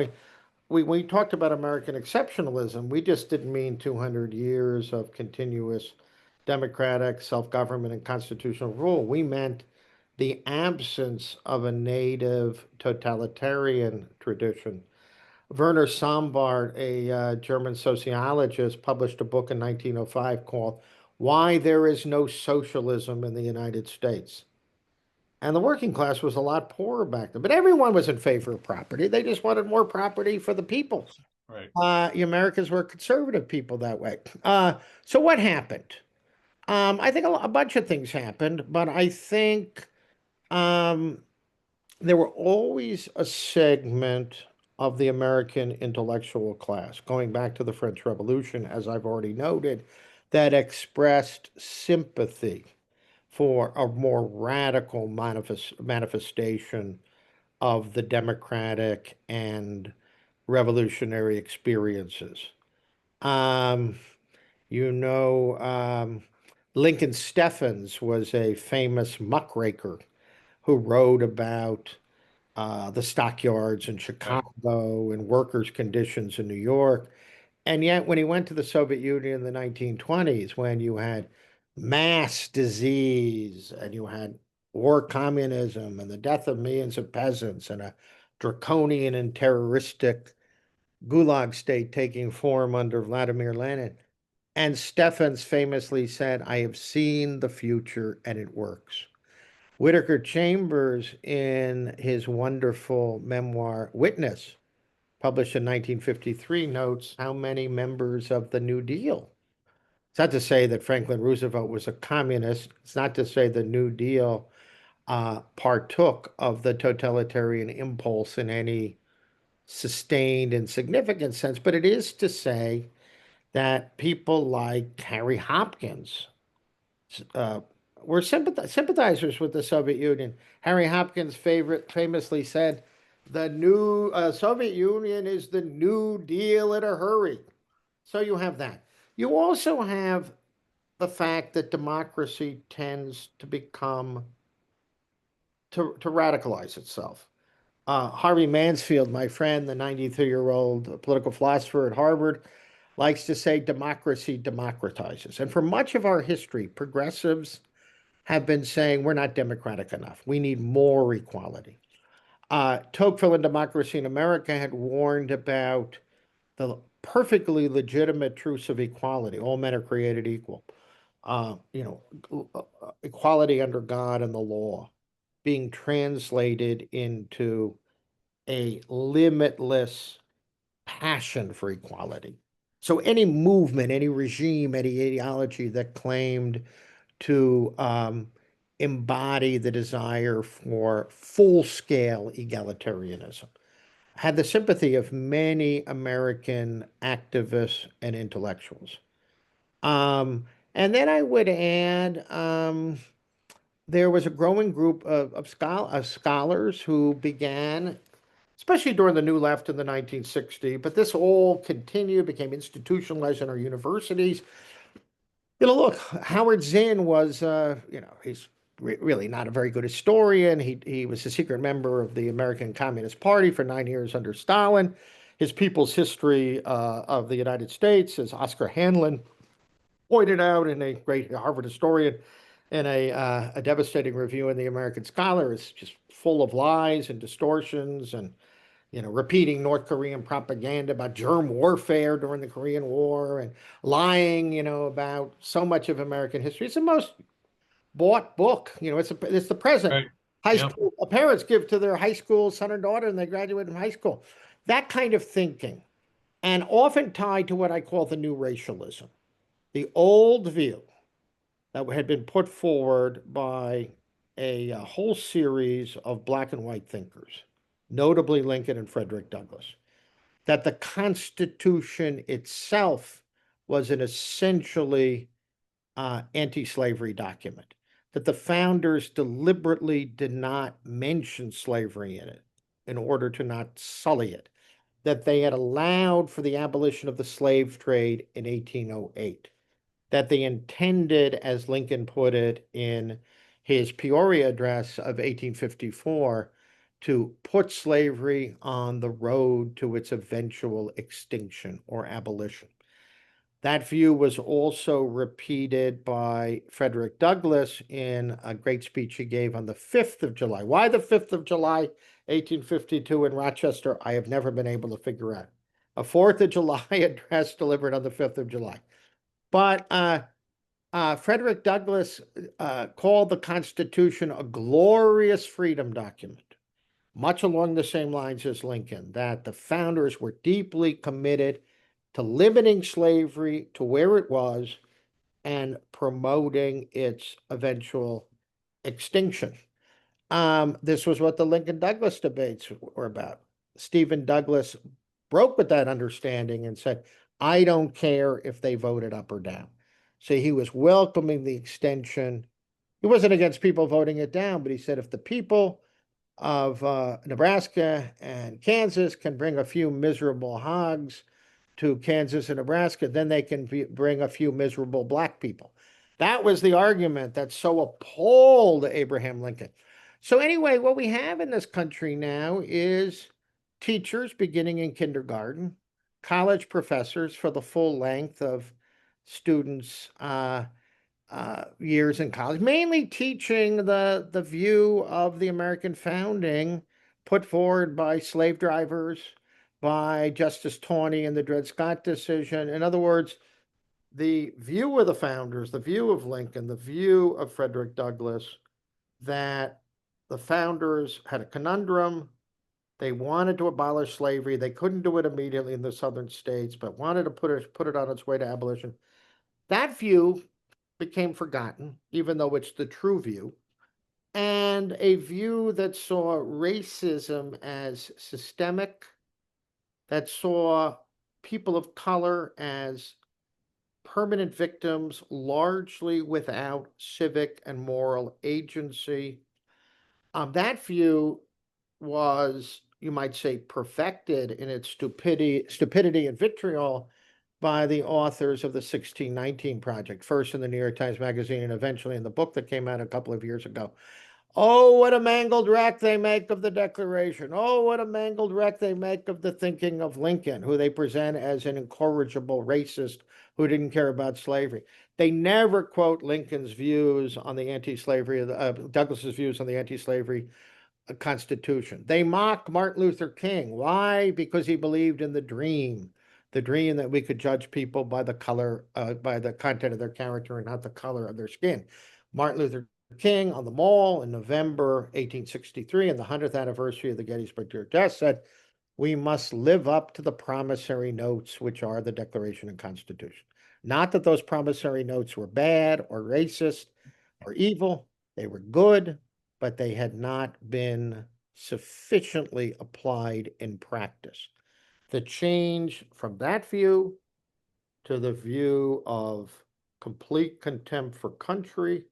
we talked about American exceptionalism. We just didn't mean 200 years of continuous democratic self-government and constitutional rule. We meant the absence of a native totalitarian tradition. Werner Sombart, a German sociologist, published a book in 1905 called Why There Is No Socialism in the United States. And the working class was a lot poorer back then, but everyone was in favor of property. They just wanted more property for the people. Right. The Americans were conservative people that way. So what happened? I think a bunch of things happened, but I think um, there were always a segment of the American intellectual class, going back to the French Revolution, as I've already noted, that expressed sympathy for a more radical manifestation of the democratic and revolutionary experiences. Um, you know, Lincoln Steffens was a famous muckraker who wrote about the stockyards in Right. Chicago and workers' conditions in New York. And yet, when he went to the Soviet Union in the 1920s, when you had mass disease and you had war communism and the death of millions of peasants and a draconian and terroristic gulag state taking form under Vladimir Lenin. And Steffens famously said, I have seen the future and it works. Whittaker Chambers, in his wonderful memoir, Witness, published in 1953, notes how many members of the New Deal. It's not to say that Franklin Roosevelt was a communist. It's not to say the New Deal partook of the totalitarian impulse in any sustained and significant sense, but it is to say that people like Harry Hopkins uh, were sympathizers with the Soviet Union. Harry Hopkins famously said, "The new Soviet Union is the New Deal in a hurry." So you have that. You also have the fact that democracy tends to become to radicalize itself. Harvey Mansfield, my friend, the 93-year-old political philosopher at Harvard, likes to say democracy democratizes. And for much of our history, progressives have been saying we're not democratic enough. We need more equality. Tocqueville in Democracy in America had warned about the perfectly legitimate truths of equality. All men are created equal. Equality under God and the law being translated into a limitless passion for equality. So any movement, any regime, any ideology that claimed to embody the desire for full-scale egalitarianism had the sympathy of many American activists and intellectuals. Um, and then I would add there was a growing group of scholars who began, especially during the New Left in the 1960s, but this all continued, became institutionalized in our universities. Look, Howard Zinn was, he's really not a very good historian. He was a secret member of the American Communist Party for 9 years under Stalin. His People's History of the United States, as Oscar Hanlon pointed out in a great Harvard historian, in a devastating review in the American Scholar, is just full of lies and distortions and repeating North Korean propaganda about germ warfare during the Korean War and lying, about so much of American history. It's the most bought book. It's the present. Right. High Yep. school parents give to their high school son or daughter, and they graduate from high school. That kind of thinking, and often tied to what I call the new racialism, the old view that had been put forward by a whole series of black and white thinkers, notably Lincoln and Frederick Douglass, that the Constitution itself was an essentially anti-slavery document, that the founders deliberately did not mention slavery in it in order to not sully it, that they had allowed for the abolition of the slave trade in 1808, that they intended, as Lincoln put it in his Peoria address of 1854, to put slavery on the road to its eventual extinction or abolition. That view was also repeated by Frederick Douglass in a great speech he gave on the 5th of July. Why the 5th of July, 1852 in Rochester? I have never been able to figure out. A 4th of July address delivered on the 5th of July. But Frederick Douglass called the Constitution a glorious freedom document, much along the same lines as Lincoln, that the founders were deeply committed to limiting slavery to where it was and promoting its eventual extinction. This was what the Lincoln Douglas debates were about. Stephen Douglas broke with that understanding and said, I don't care if they voted up or down. So he was welcoming the extension. He wasn't against people voting it down, but he said if the people of Nebraska and Kansas can bring a few miserable hogs to Kansas and Nebraska, then they can bring a few miserable black people. That was the argument that so appalled Abraham Lincoln. So, anyway, what we have in this country now is teachers beginning in kindergarten, college professors for the full length of students' years in college, mainly teaching the view of the American founding put forward by slave drivers, by Justice Taney in the Dred Scott decision. In other words, the view of the founders, the view of Lincoln, the view of Frederick Douglass, that the founders had a conundrum. They wanted to abolish slavery. They couldn't do it immediately in the southern states, but wanted to put it on its way to abolition. That view became forgotten, even though it's the true view, and a view that saw racism as systemic, that saw people of color as permanent victims, largely without civic and moral agency. That view was, you might say, perfected in its stupidity and vitriol by the authors of the 1619 Project, first in the New York Times Magazine and eventually in the book that came out a couple of years ago. Oh, what a mangled wreck they make of the Declaration. Oh, what a mangled wreck they make of the thinking of Lincoln, who they present as an incorrigible racist who didn't care about slavery. They never quote Lincoln's views on the anti-slavery, Douglas's views on the anti-slavery Constitution. They mock Martin Luther King. Why? Because he believed in the dream that we could judge people by the color, by the content of their character and not the color of their skin. Martin Luther King on the Mall in November 1863, and the 100th anniversary of the Gettysburg death, said, we must live up to the promissory notes, which are the Declaration and Constitution. Not that those promissory notes were bad or racist or evil. They were good, but they had not been sufficiently applied in practice. The change from that view to the view of complete contempt for country,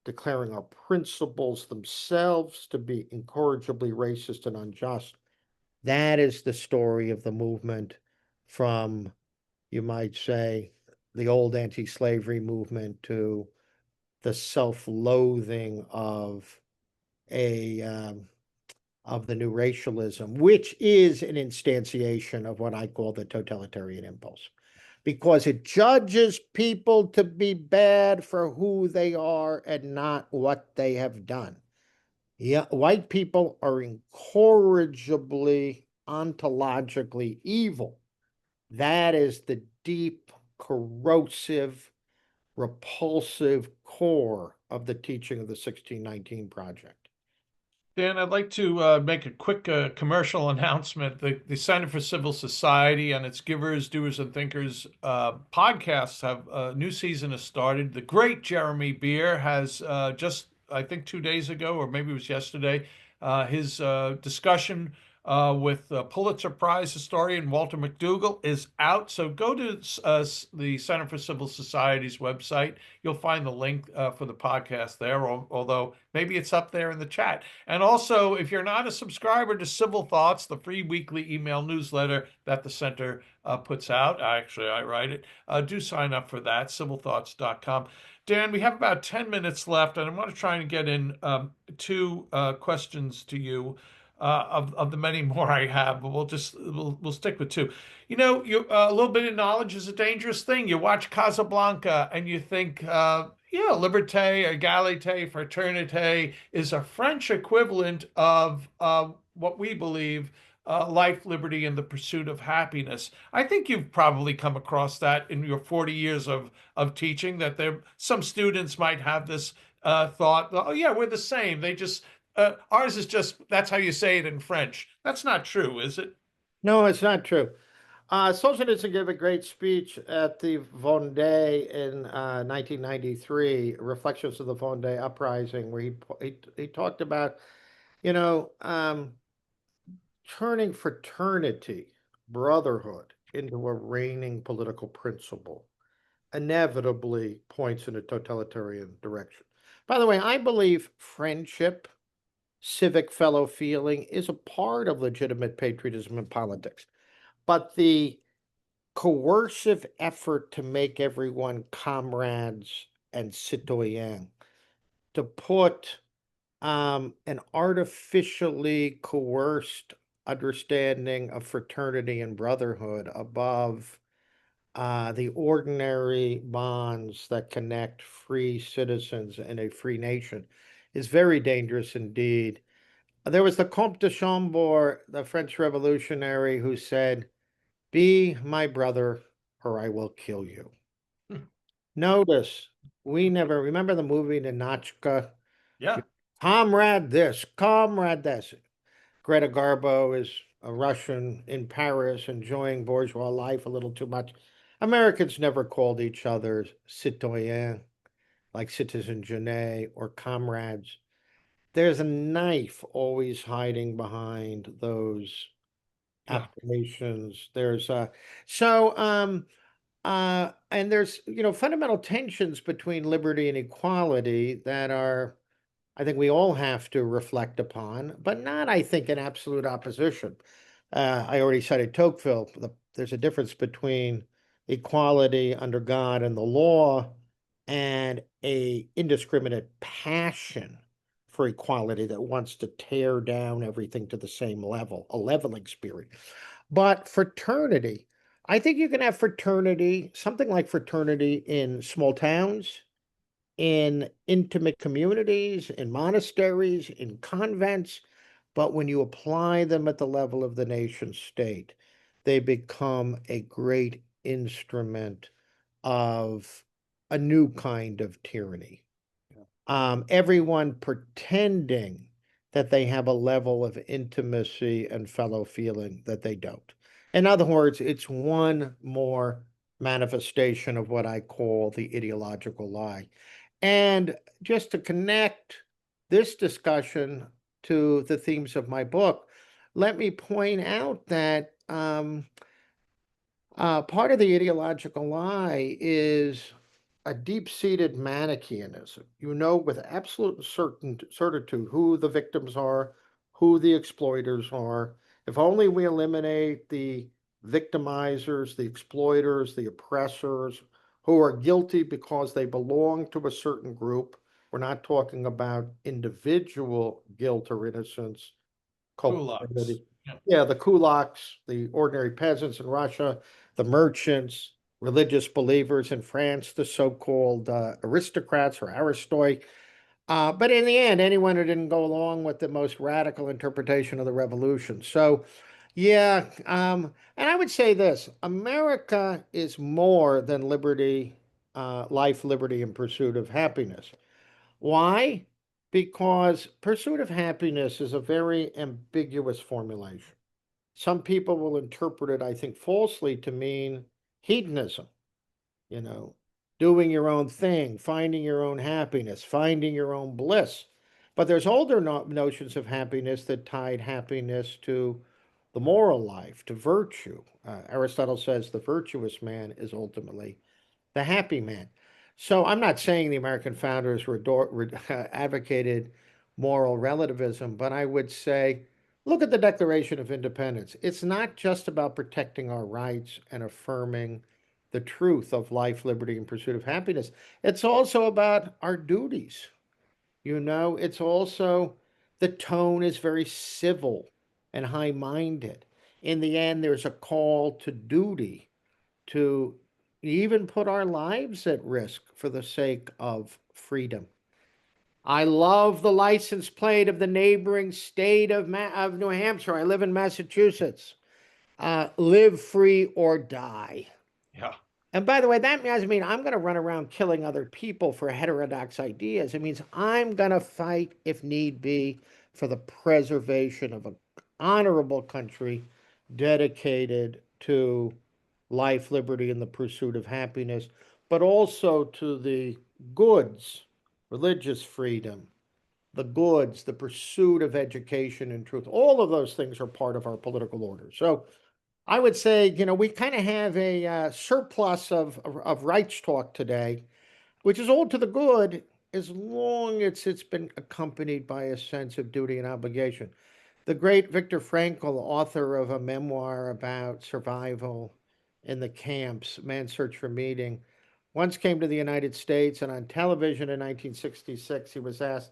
declaring our principles themselves to be incorrigibly racist and unjust, that is the story of the movement from, you might say, the old anti-slavery movement to the self-loathing of a of the new racialism, which is an instantiation of what I call the totalitarian impulse, because it judges people to be bad for who they are and not what they have done. Yeah, white people are incorrigibly, ontologically evil. That is the deep, corrosive, repulsive core of the teaching of the 1619 Project. Dan, I'd like to make a quick commercial announcement. The Center for Civil Society and its Givers, Doers, and Thinkers podcasts have a new season has started. The great Jeremy Beer has just, I think, 2 days ago, or maybe it was yesterday, his discussion with Pulitzer Prize historian Walter McDougall is out. So go to the Center for Civil Society's website. You'll find the link for the podcast there, although maybe it's up there in the chat. And also, if you're not a subscriber to Civil Thoughts, the free weekly email newsletter that the center puts out, actually, I write it, do sign up for that, civilthoughts.com. Dan, we have about 10 minutes left, and I want to try and get in two questions to you of the many more I have, but we'll stick with two. You know, a little bit of knowledge is a dangerous thing. You watch Casablanca and you think, yeah, liberté, égalité, fraternité is a French equivalent of what we believe life, liberty, and the pursuit of happiness. I think you've probably come across that in your 40 years of teaching, that there some students might have this thought, oh yeah, we're the same. They just ours is just that's how you say it in French. That's not true, is it? No, it's not true. Solzhenitsyn gave a great speech at the Vendée in 1993, Reflections of the Vendée Uprising, where he talked about, you know, turning fraternity, brotherhood, into a reigning political principle inevitably points in a totalitarian direction. By the way, I believe friendship, civic fellow feeling is a part of legitimate patriotism in politics. But the coercive effort to make everyone comrades and citoyens, to put an artificially coerced understanding of fraternity and brotherhood above the ordinary bonds that connect free citizens in a free nation is very dangerous indeed. There was the Comte de Chambord, the French revolutionary, who said, "Be my brother, or I will kill you." Notice, we never remember the movie Ninotchka. Yeah. Comrade this, comrade this. Greta Garbo is a Russian in Paris enjoying bourgeois life a little too much. Americans never called each other citoyen, like Citizen Genet or comrades. There's a knife always hiding behind those Yeah. appellations. And there's, fundamental tensions between liberty and equality that are, I think we all have to reflect upon, but not, I think, in absolute opposition. I already cited Tocqueville. There's a difference between equality under God and the law and a indiscriminate passion for equality that wants to tear down everything to the same level, a leveling spirit. But fraternity, I think you can have fraternity, something like fraternity in small towns, in intimate communities, in monasteries, in convents, but when you apply them at the level of the nation state, they become a great instrument of a new kind of tyranny. Everyone pretending that they have a level of intimacy and fellow feeling that they don't. In other words, it's one more manifestation of what I call the ideological lie. And just to connect this discussion to the themes of my book, let me point out that part of the ideological lie is a deep-seated Manichaeism. You know with absolute certitude who the victims are, who the exploiters are. If only we eliminate the victimizers, the exploiters, the oppressors, who are guilty because they belong to a certain group. We're not talking about individual guilt or innocence, Kulaks. culpability. Yeah. Yeah, the kulaks, the ordinary peasants in Russia, the merchants, religious believers in France, the so-called aristocrats or aristoi. But in the end, anyone who didn't go along with the most radical interpretation of the revolution. So, yeah, and I would say this: America is more than liberty, life, liberty, and pursuit of happiness. Why? Because pursuit of happiness is a very ambiguous formulation. Some people will interpret it, I think, falsely to mean hedonism, you know, doing your own thing, finding your own happiness, finding your own bliss. But there's older notions of happiness that tied happiness to the moral life, to virtue. Aristotle says the virtuous man is ultimately the happy man. So I'm not saying the American founders advocated moral relativism, but I would say look at the Declaration of Independence. It's not just about protecting our rights and affirming the truth of life, liberty, and pursuit of happiness. It's also about our duties. It's also the tone is very civil and high minded. In the end, there's a call to duty to even put our lives at risk for the sake of freedom. I love the license plate of the neighboring state of New Hampshire. I live in Massachusetts. Live free or die. Yeah. And by the way, that doesn't mean I'm going to run around killing other people for heterodox ideas. It means I'm going to fight, if need be, for the preservation of an honorable country dedicated to life, liberty, and the pursuit of happiness, but also to the goods, religious freedom, the goods, the pursuit of education and truth. All of those things are part of our political order. So I would say, we kind of have a surplus of rights talk today, which is all to the good as long as it's been accompanied by a sense of duty and obligation. The great Viktor Frankl, author of a memoir about survival in the camps, Man's Search for Meaning, once came to the United States, and on television in 1966, he was asked,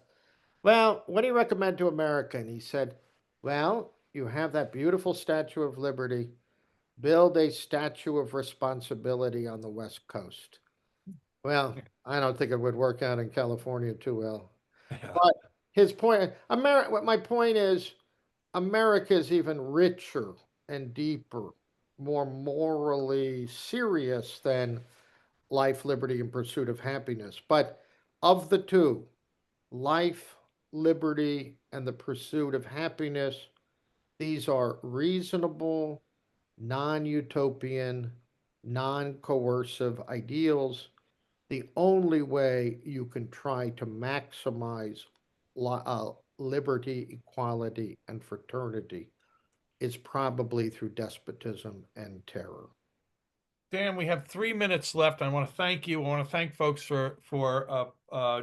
well, what do you recommend to America? And he said, well, you have that beautiful Statue of Liberty. Build a statue of responsibility on the West Coast. Well, I don't think it would work out in California too well. Yeah. But his point, what my point is, America is even richer and deeper, more morally serious than life, liberty, and pursuit of happiness. But of the two, life, liberty, and the pursuit of happiness, these are reasonable, non utopian, non coercive ideals. The only way you can try to maximize liberty, equality, and fraternity is probably through despotism and terror. Dan, we have 3 minutes left. I want to thank you. I want to thank folks for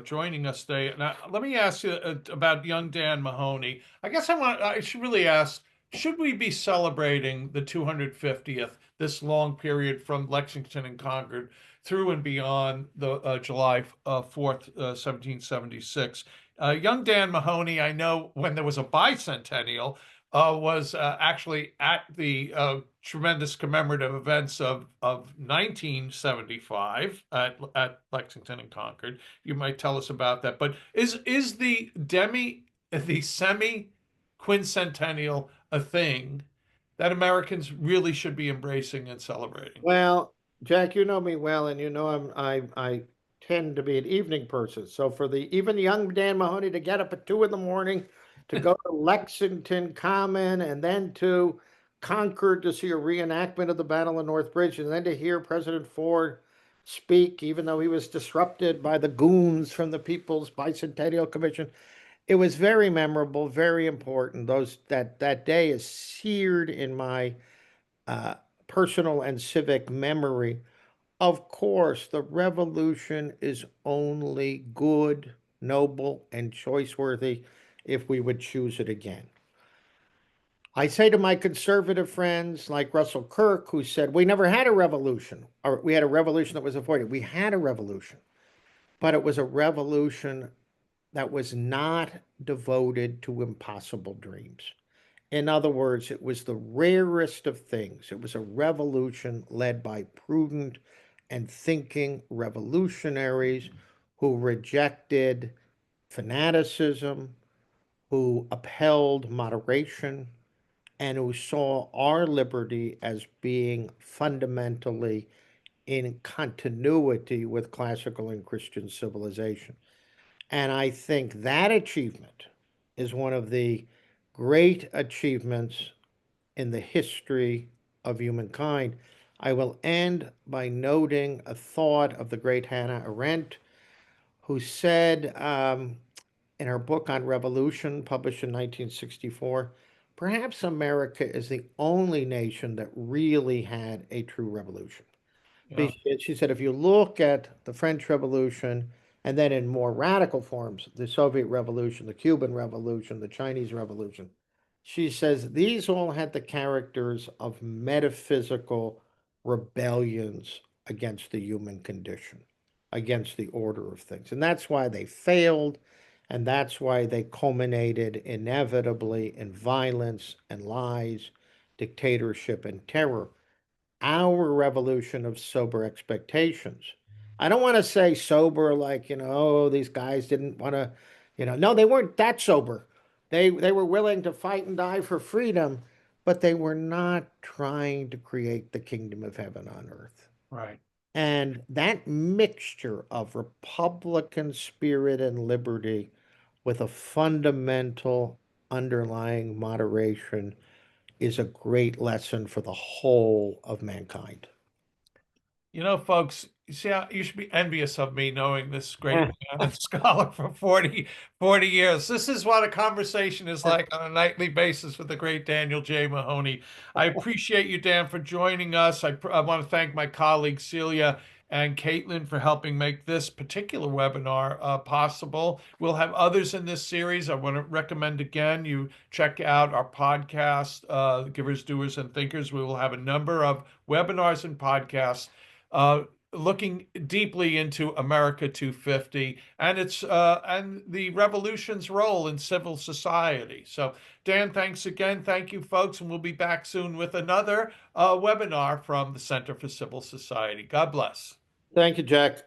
joining us today. Now, let me ask you about young Dan Mahoney. I should really ask, should we be celebrating the 250th, this long period from Lexington and Concord through and beyond the July 4th, 1776? Young Dan Mahoney, I know when there was a bicentennial, was actually at the tremendous commemorative events of 1975 at Lexington and Concord. You might tell us about that. But is the semi quincentennial a thing that Americans really should be embracing and celebrating? Well, Jack, you know me well, and you know I tend to be an evening person. So for the even young Dan Mahoney to get up at 2 in the morning to go to Lexington Common and then to Concord to see a reenactment of the Battle of North Bridge, and then to hear President Ford speak, even though he was disrupted by the goons from the People's Bicentennial Commission. It was very memorable, very important. That day is seared in my uh, personal and civic memory. Of course, the revolution is only good, noble, and choice-worthy if we would choose it again. I say to my conservative friends like Russell Kirk, who said, we never had a revolution, or we had a revolution that was avoided. We had a revolution, but it was a revolution that was not devoted to impossible dreams. In other words, it was the rarest of things. It was a revolution led by prudent and thinking revolutionaries who rejected fanaticism, who upheld moderation, and who saw our liberty as being fundamentally in continuity with classical and Christian civilization. And I think that achievement is one of the great achievements in the history of humankind. I will end by noting a thought of the great Hannah Arendt, who said in her book on revolution, published in 1964, perhaps America is the only nation that really had a true revolution. Yeah, She said, if you look at the French Revolution and then in more radical forms, the Soviet Revolution, the Cuban Revolution, the Chinese Revolution, she says these all had the characters of metaphysical rebellions against the human condition, against the order of things. And that's why they failed. And that's why they culminated inevitably in violence and lies, dictatorship and terror. Our revolution of sober expectations. I don't want to say sober like, oh, these guys didn't want to, no, they weren't that sober. They were willing to fight and die for freedom, but they were not trying to create the kingdom of heaven on earth. right. And that mixture of Republican spirit and liberty with a fundamental underlying moderation is a great lesson for the whole of mankind. You know, folks, you see how you should be envious of me knowing this great man and scholar for 40 years. This is what a conversation is like on a nightly basis with the great Daniel J. Mahoney. I appreciate you, Dan, for joining us. I want to thank my colleagues Celia and Caitlin for helping make this particular webinar possible. We'll have others in this series. I want to recommend again you check out our podcast, Givers, Doers, and Thinkers. We will have a number of webinars and podcasts uh, looking deeply into America 250 and its and the revolution's role in civil society. So, Dan, thanks again. Thank you, folks, and we'll be back soon with another webinar from the Center for Civil Society. God bless. Thank you, Jack.